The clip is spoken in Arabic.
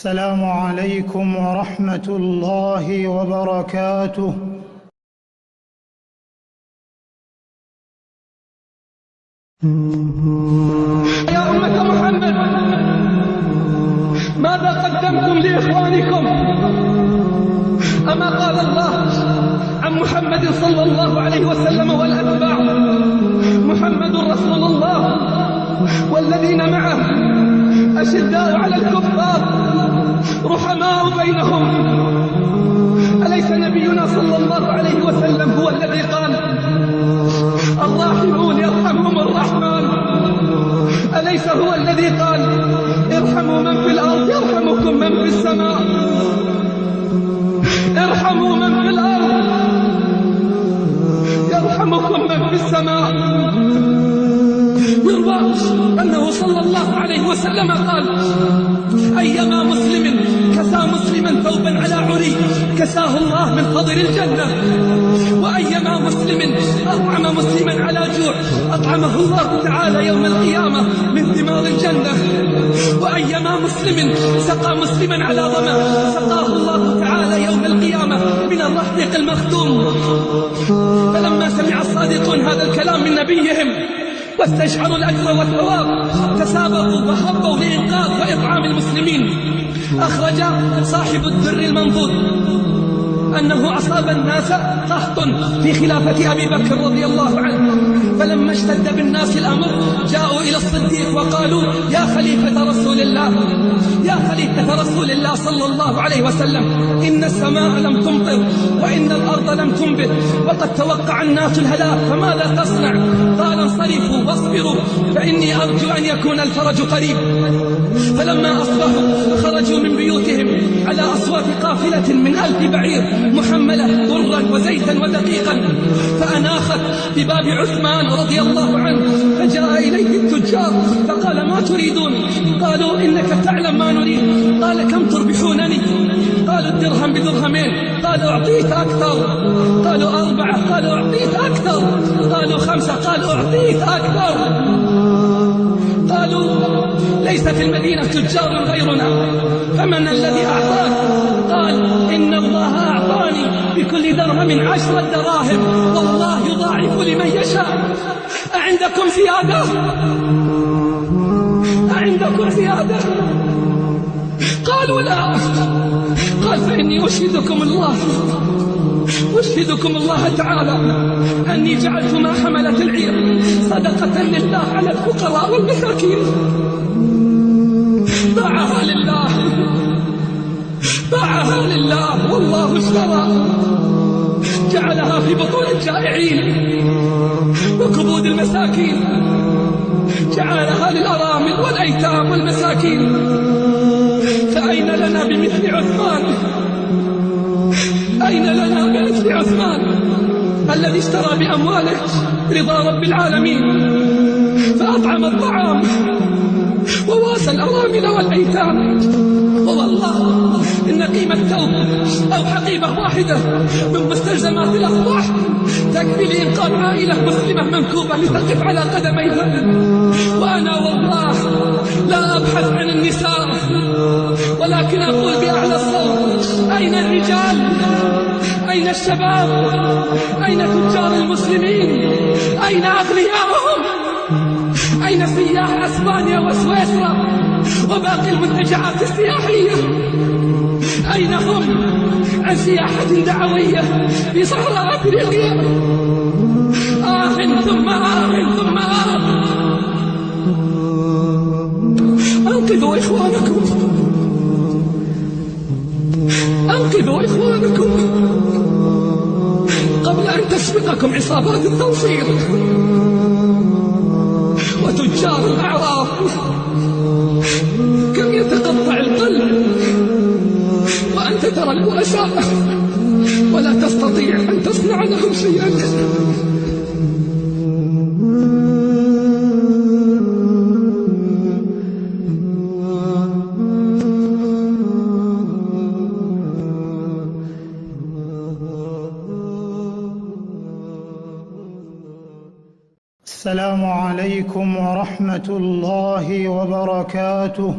السلام عليكم ورحمة الله وبركاته. يا أمة محمد، ماذا قدمتم لإخوانكم؟ أما قال الله عن محمد صلى الله عليه وسلم والأتباع: محمد رسول الله والذين معه أشداء على الكفار رحماء بينهم. أليس نبينا صلى الله عليه وسلم هو الذي قال: الراحمون يرحمهم الرحمن؟ أليس هو الذي قال: ارحموا من في الأرض يرحمكم من في السماء؟ ارحموا من في الأرض يرحمكم من في السماء. يروى أنه صلى الله عليه وسلم قال: أيما مسلم كسى مسلما ثوبا على عري كساه الله من خضر الجنة، وأيما مسلم أطعم مسلما على جوع أطعمه الله تعالى يوم القيامة من ثمار الجنة، وأيما مسلم سقى مسلما على ظمأ سقاه الله تعالى يوم القيامة من الرحيق المختوم. فلما سمع الصادقون هذا الكلام من نبيهم واستشعروا الأجر والثواب تسابقوا وحبوا لإنقاذ وإطعام المسلمين. أخرج صاحب الدر المنضود أنه أصاب الناس قحط في خلافة أبي بكر رضي الله عنه، فلما اشتد بالناس الأمر جاءوا إلى الصديق وقالوا: يا خليفة رسول الله، يا خليفة رسول الله صلى الله عليه وسلم، إن السماء لم تمطر وإن الأرض لم تنبت وقد توقع الناس الهلاك، فماذا تصنع؟ قال: انصرفوا واصبروا فإني أرجو أن يكون الفرج قريب. فلما أصبحوا خرجوا من بيوتهم على أصوات قافلة من 1000 بعير محملة برا وزيتا ودقيقا، فأناخت بباب عثمان رضي الله عنه، فجاء إليه التجار فقال: ما تريدون؟ قالوا: إنك تعلم ما نريد. قال: كم تربحونني؟ قالوا: الدرهم بدرهمين. قالوا: أعطيت أكثر. قالوا: 4. قالوا: أعطيت أكثر. قالوا: 5. قالوا: أعطيت أكثر. قالوا: ليس في المدينة تجار غيرنا، فمن الذي أعطاك؟ قال: إن الله أعطاني بكل درهم 10 دراهم، والله يضاعف لمن يشاء. أعندكم زيادة؟ أعندكم زيادة؟ قالوا: لا. قال: فإني أشهدكم الله تعالى أني جعلت ما حملت العير صدقة لله على الفقراء والمساكين. باعها لله والله اشترى، جعلها في بطون الجائعين وكبود المساكين، جعلها للأرامل والأيتام والمساكين. فأين لنا بمثل عثمان؟ أين لنا بمثل عثمان الذي اشترى بأمواله رضا رب العالمين، فأطعم الطعام وواسى الأرامل والأيتام. والله إن قيمة ثوب أو حقيبة واحدة من مستلزمات الأصباح تكفي لإنقاذ عائلة مسلمة منكوبة لتقف على قدميها. وأنا والله لا أبحث عن النساء، ولكن أقول بأعلى الصوت: أين الرجال؟ أين الشباب؟ أين تجار المسلمين؟ أين أغنياءهم؟ أين سياح أسبانيا وسويسرا وباقي المنتجعات السياحية؟ أين هم عن سياحة دعوية في صحراء أفريقيا؟ ثم ثم أنقذوا إخوانكم، أنقذوا إخوانكم قبل أن تسبقكم عصابات التنصير وتجار الأعراف. كم يتقطع القلب وأنت ترى البؤساء ولا تستطيع أن تصنع لهم شيئا. السلام عليكم ورحمة الله وبركاته.